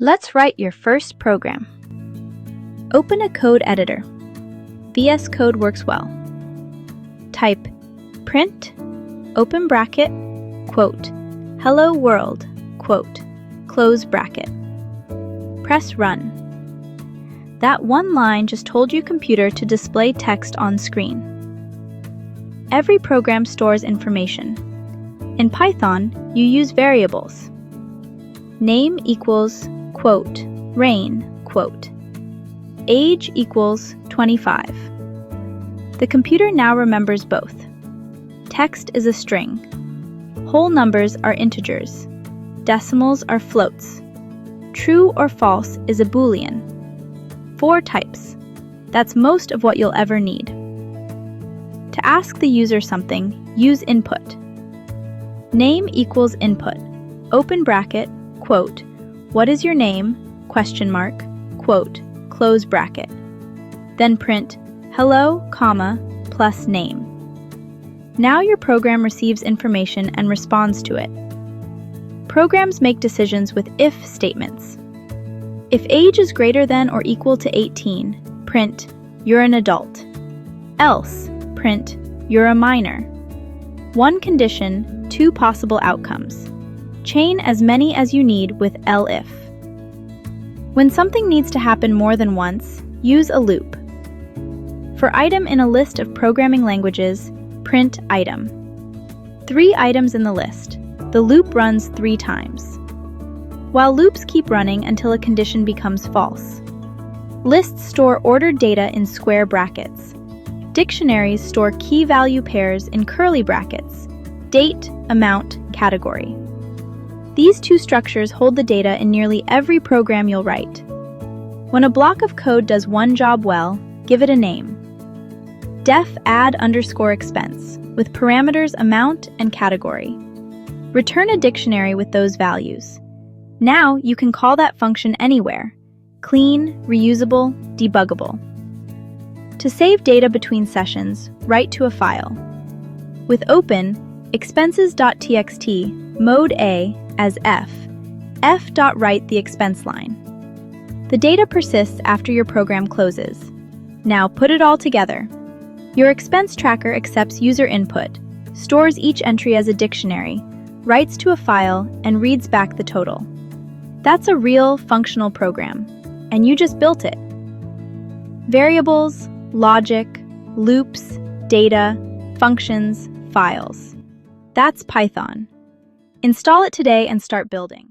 Let's write your first program. Open a code editor. VS Code works well. Type print, open bracket, quote, hello world, quote, close bracket. Press run. That one line just told your computer to display text on screen. Every program stores information. In Python, you use variables. Name equals, quote, rain, quote. Age equals 25. The computer now remembers both. Text is a string. Whole numbers are integers. Decimals are floats. True or false is a Boolean. 4 types. That's most of what you'll ever need. To ask the user something, use input. Name equals input. Open bracket, quote, what is your name, question mark, quote, close bracket. Then print hello, comma, plus name. Now your program receives information and responds to it. Programs make decisions with if statements. If age is greater than or equal to 18, print, you're an adult. Else, print, you're a minor. One condition, 2 possible outcomes. Chain as many as you need with elif. When something needs to happen more than once, use a loop. For item in a list of programming languages, print item. 3 items in the list. The loop runs 3 times. While loops keep running until a condition becomes false. Lists store ordered data in square brackets. Dictionaries store key value pairs in curly brackets. Date, amount, category. These 2 structures hold the data in nearly every program you'll write. When a block of code does one job well, give it a name. Def add underscore expense with parameters amount and category. Return a dictionary with those values. Now you can call that function anywhere. Clean, reusable, debuggable. To save data between sessions, write to a file. With open, expenses.txt, mode A as f.write the expense line. The data persists after your program closes. Now put it all together. Your expense tracker accepts user input, stores each entry as a dictionary, writes to a file, and reads back the total. That's a real functional program, and you just built it. Variables, logic, loops, data, functions, files. That's Python. Install it today and start building.